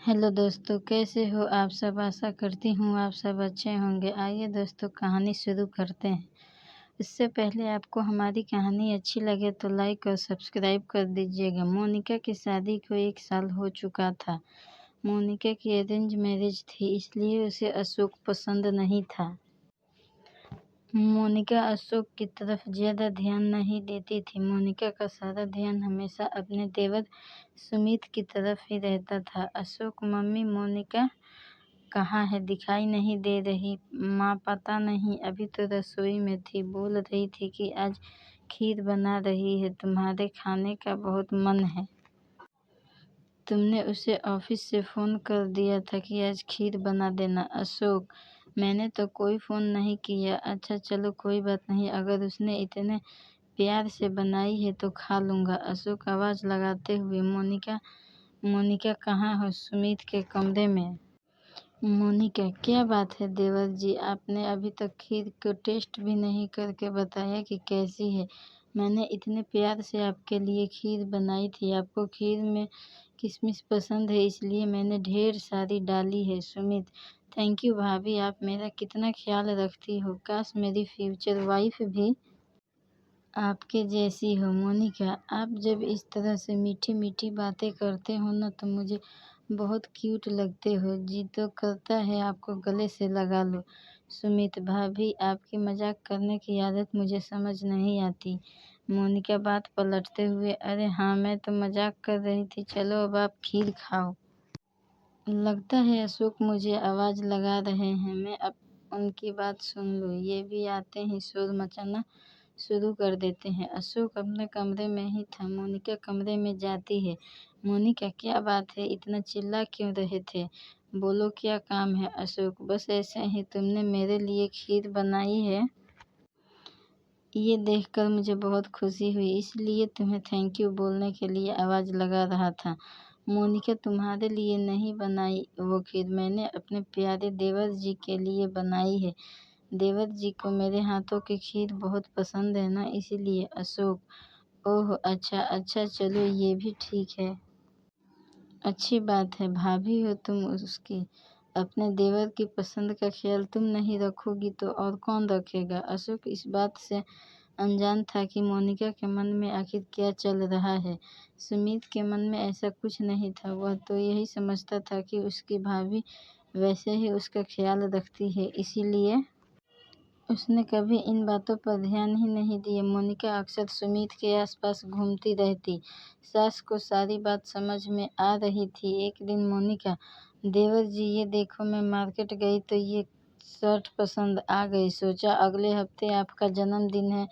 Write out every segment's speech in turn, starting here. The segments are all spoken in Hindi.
हेलो दोस्तों, कैसे हो आप सब? आशा करती हूँ आप सब अच्छे होंगे। आइए दोस्तों, कहानी शुरू करते हैं। इससे पहले आपको हमारी कहानी अच्छी लगे तो लाइक और सब्सक्राइब कर दीजिएगा। मोनिका की शादी को 1 साल हो चुका था। मोनिका की अरेंज मैरिज थी, इसलिए उसे अशोक पसंद नहीं था। मोनिका अशोक की तरफ ज़्यादा ध्यान नहीं देती थी। मोनिका का सारा ध्यान हमेशा अपने देवर सुमित की तरफ ही रहता था। अशोक, मम्मी मोनिका कहाँ है? दिखाई नहीं दे रही। माँ, पता नहीं, अभी तो रसोई में थी। बोल रही थी कि आज खीर बना रही है, तुम्हारे खाने का बहुत मन है। तुमने उसे ऑफिस से फ़ोन कर दिया था कि आज खीर बना देना। अशोक, मैंने तो कोई फ़ोन नहीं किया। अच्छा चलो कोई बात नहीं, अगर उसने इतने प्यार से बनाई है तो खा लूँगा। अशोक आवाज़ लगाते हुए। मोनिका, मोनिका कहाँ हो? सुमित के कमरे में। मोनिका, क्या बात है देवर जी, आपने अभी तक खीर को टेस्ट भी नहीं करके बताया कि कैसी है। मैंने इतने प्यार से आपके लिए खीर बनाई थी। आपको खीर में किशमिश पसंद है, इसलिए मैंने ढेर सारी डाली है। सुमित, थैंक यू भाभी, आप मेरा कितना ख्याल रखती हो। काश मेरी फ्यूचर वाइफ भी आपके जैसी हो। मोनिका, आप जब इस तरह से मीठी मीठी बातें करते हो ना तो मुझे बहुत क्यूट लगते हो। जी तो करता है आपको गले से लगा लो। सुमित, भाभी आपकी मजाक करने की आदत मुझे समझ नहीं आती। मोनिका बात पलटते हुए, अरे हाँ, मैं तो मजाक कर रही थी। चलो अब आप खीर खाओ। लगता है अशोक मुझे आवाज़ लगा रहे हैं, मैं अब उनकी बात सुन लूँ। ये भी आते ही शोर मचाना शुरू कर देते हैं। अशोक अपने कमरे में ही था। मोनिका कमरे में जाती है। मोनिका, क्या बात है, इतना चिल्ला क्यों रहे थे? बोलो, क्या काम है? अशोक, बस ऐसे ही, तुमने मेरे लिए खीर बनाई है, ये देखकर मुझे बहुत खुशी हुई, इसलिए तुम्हें थैंक यू बोलने के लिए आवाज़ लगा रहा था। मोनिका, तुम्हारे लिए नहीं बनाई वो खीर, मैंने अपने प्यारे देवर जी के लिए बनाई है। देवर जी को मेरे हाथों की खीर बहुत पसंद है ना, इसीलिए। अशोक, ओह अच्छा अच्छा, चलो ये भी ठीक है। अच्छी बात है, भाभी हो तुम उसकी। अपने देवर की पसंद का ख्याल तुम नहीं रखोगी तो और कौन रखेगा? अशोक इस बात से अनजान था कि मोनिका के मन में आखिर क्या चल रहा है। सुमित के मन में ऐसा कुछ नहीं था। वह तो यही समझता था कि उसकी भाभी वैसे ही उसका ख्याल रखती है, इसीलिए उसने कभी इन बातों पर ध्यान ही नहीं दिया। मोनिका अक्सर सुमित के आसपास घूमती रहती। सास को सारी बात समझ में आ रही थी। एक दिन मोनिका, देवर जी ये देखो, मैं मार्केट गई तो ये शर्ट पसंद आ गई, सोचा अगले हफ्ते आपका जन्मदिन है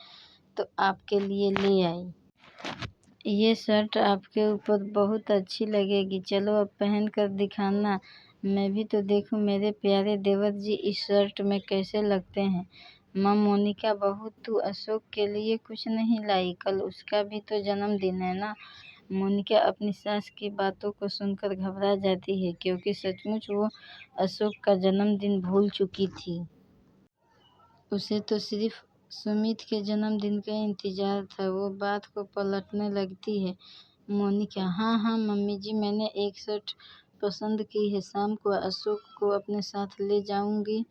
तो आपके लिए ले आई। ये शर्ट आपके ऊपर बहुत अच्छी लगेगी, चलो अब पहन कर दिखाना, मैं भी तो देखूं मेरे प्यारे देवर जी इस शर्ट में कैसे लगते हैं। माँ मोनिका, बहू तू अशोक के लिए कुछ नहीं लाई? कल उसका भी तो जन्मदिन है ना। मोनिका अपनी सास की बातों को सुनकर घबरा जाती है, क्योंकि सचमुच वो अशोक का जन्मदिन भूल चुकी थी। उसे तो सिर्फ सुमित के जन्मदिन का इंतजार था। वो बात को पलटने लगती है। मोनिका, हाँ हाँ मम्मी जी, मैंने एक शर्ट पसंद की है, शाम को अशोक को अपने साथ ले जाऊंगी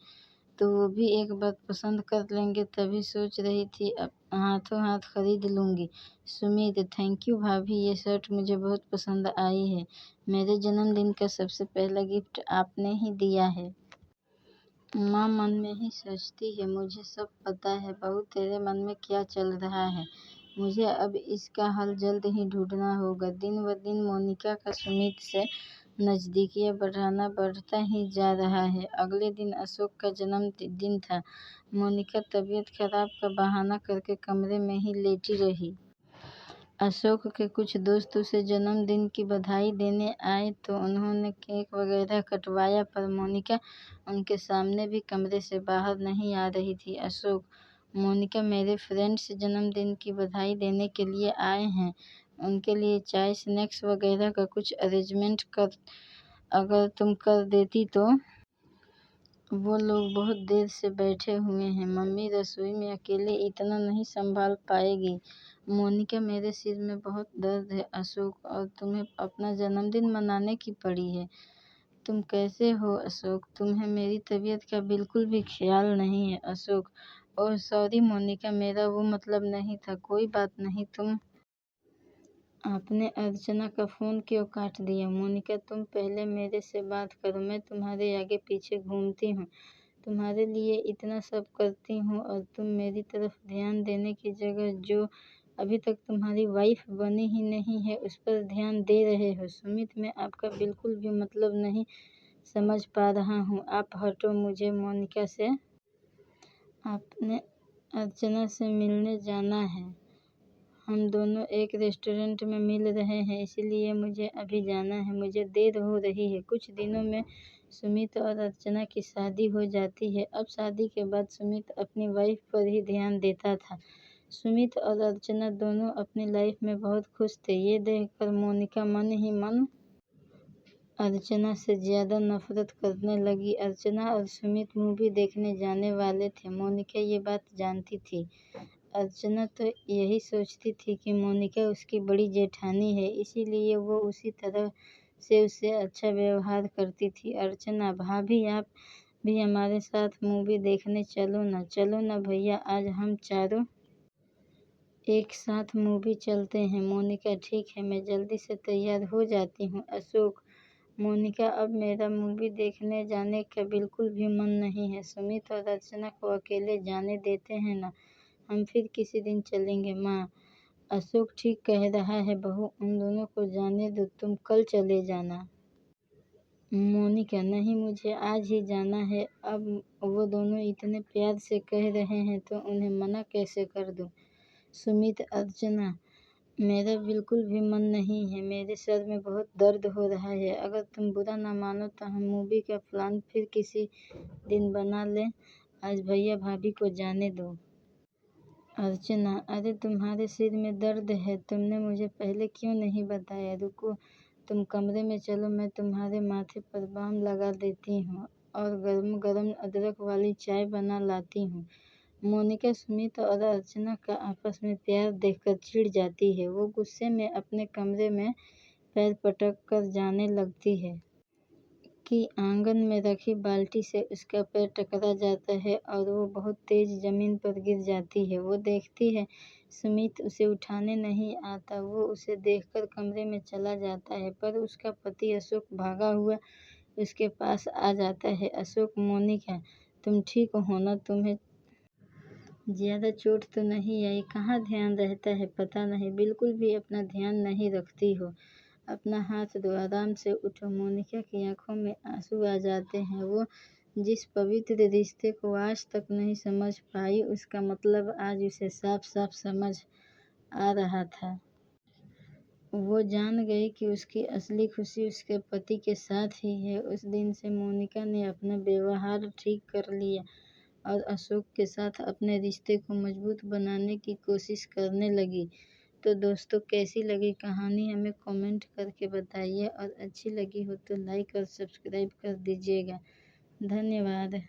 तो वो भी एक बार पसंद कर लेंगे, तभी सोच रही थी अब हाथों हाथ खरीद लूंगी। सुमित, थैंक यू भाभी, ये शर्ट मुझे बहुत पसंद आई है। मेरे जन्मदिन का सबसे पहला गिफ्ट आपने ही दिया है। माँ मन में ही सोचती है, मुझे सब पता है बहू, तेरे मन में क्या चल रहा है। मुझे अब इसका हल जल्द ही ढूंढना होगा। दिन ब दिन मोनिका का सुमित से नज़दीकियाँ बढ़ता ही जा रहा है। अगले दिन अशोक का जन्मदिन था। मोनिका तबीयत खराब का बहाना करके कमरे में ही लेटी रही। अशोक के कुछ दोस्त उसे जन्मदिन की बधाई देने आए तो उन्होंने केक वगैरह कटवाया, पर मोनिका उनके सामने भी कमरे से बाहर नहीं आ रही थी। अशोक, मोनिका मेरे फ्रेंड्स जन्मदिन की बधाई देने के लिए आए हैं, उनके लिए चाय स्नैक्स वगैरह का कुछ अरेंजमेंट कर अगर तुम कर देती तो। वो लोग बहुत देर से बैठे हुए हैं, मम्मी रसोई में अकेले इतना नहीं संभाल पाएगी। मोनिका, मेरे सिर में बहुत दर्द है अशोक, और तुम्हें अपना जन्मदिन मनाने की पड़ी है। तुम कैसे हो अशोक? तुम्हें मेरी तबीयत का बिल्कुल भी ख्याल नहीं है अशोक। ओह सॉरी मोनिका, मेरा वो मतलब नहीं था। कोई बात नहीं। आपने अर्चना का फ़ोन क्यों काट दिया? मोनिका, तुम पहले मेरे से बात करो। मैं तुम्हारे आगे पीछे घूमती हूँ, तुम्हारे लिए इतना सब करती हूँ और तुम मेरी तरफ ध्यान देने की जगह जो अभी तक तुम्हारी वाइफ बनी ही नहीं है उस पर ध्यान दे रहे हो। सुमित, मैं आपका बिल्कुल भी मतलब नहीं समझ पा रहा हूँ। आप हटो। मुझे मोनिका से आपने अर्चना से मिलने जाना है। हम दोनों एक रेस्टोरेंट में मिल रहे हैं, इसलिए मुझे अभी जाना है। मुझे देर हो रही है। कुछ दिनों में सुमित और अर्चना की शादी हो जाती है। अब शादी के बाद सुमित अपनी वाइफ पर ही ध्यान देता था। सुमित और अर्चना दोनों अपनी लाइफ में बहुत खुश थे। ये देखकर मोनिका मन ही मन अर्चना से ज़्यादा नफरत करने लगी। अर्चना और सुमित मूवी देखने जाने वाले थे। मोनिका ये बात जानती थी। अर्चना तो यही सोचती थी कि मोनिका उसकी बड़ी जेठानी है, इसीलिए वो उसी तरह से उससे अच्छा व्यवहार करती थी। अर्चना, भाभी आप भी हमारे साथ मूवी देखने चलो ना। चलो ना भैया, आज हम चारों एक साथ मूवी चलते हैं। मोनिका, ठीक है, मैं जल्दी से तैयार हो जाती हूँ। अशोक, मोनिका, अब मेरा मूवी देखने जाने का बिल्कुल भी मन नहीं है। सुमित और अर्चना को अकेले जाने देते हैं ना, हम फिर किसी दिन चलेंगे। माँ, अशोक ठीक कह रहा है बहू, उन दोनों को जाने दो, तुम कल चले जाना। मोनिका, नहीं, मुझे आज ही जाना है। अब वो दोनों इतने प्यार से कह रहे हैं तो उन्हें मना कैसे कर दूँ। सुमित, अर्चना, मेरा बिल्कुल भी मन नहीं है। मेरे सर में बहुत दर्द हो रहा है। अगर तुम बुरा ना मानो तो हम मूवी का प्लान फिर किसी दिन बना लें। आज भैया भाभी को जाने दो। अर्चना, अरे तुम्हारे सिर में दर्द है, तुमने मुझे पहले क्यों नहीं बताया? रुको, तुम कमरे में चलो, मैं तुम्हारे माथे पर बाम लगा देती हूँ और गरम गरम अदरक वाली चाय बना लाती हूँ। मोनिका सुमित और अर्चना का आपस में प्यार देखकर चिढ़ जाती है। वो गुस्से में अपने कमरे में पैर पटक कर जाने लगती है कि आंगन में रखी बाल्टी से उसका पैर टकरा जाता है और वो बहुत तेज जमीन पर गिर जाती है। वो देखती है सुमित उसे उठाने नहीं आता। वो उसे देखकर कमरे में चला जाता है, पर उसका पति अशोक भागा हुआ उसके पास आ जाता है। अशोक, मोनिका, तुम ठीक हो ना? तुम्हें ज़्यादा चोट तो नहीं आई? कहाँ ध्यान रहता है पता नहीं, बिल्कुल भी अपना ध्यान नहीं रखती हो। अपना हाथ दो, आराम से उठो। मोनिका की आंखों में आंसू आ जाते हैं। वो जिस पवित्र रिश्ते को आज तक नहीं समझ पाई, उसका मतलब आज उसे साफ साफ समझ आ रहा था। वो जान गई कि उसकी असली खुशी उसके पति के साथ ही है। उस दिन से मोनिका ने अपना व्यवहार ठीक कर लिया और अशोक के साथ अपने रिश्ते को मजबूत बनाने की कोशिश करने लगी। तो दोस्तों, कैसी लगी कहानी हमें कमेंट करके बताइए और अच्छी लगी हो तो लाइक और सब्सक्राइब कर दीजिएगा। धन्यवाद।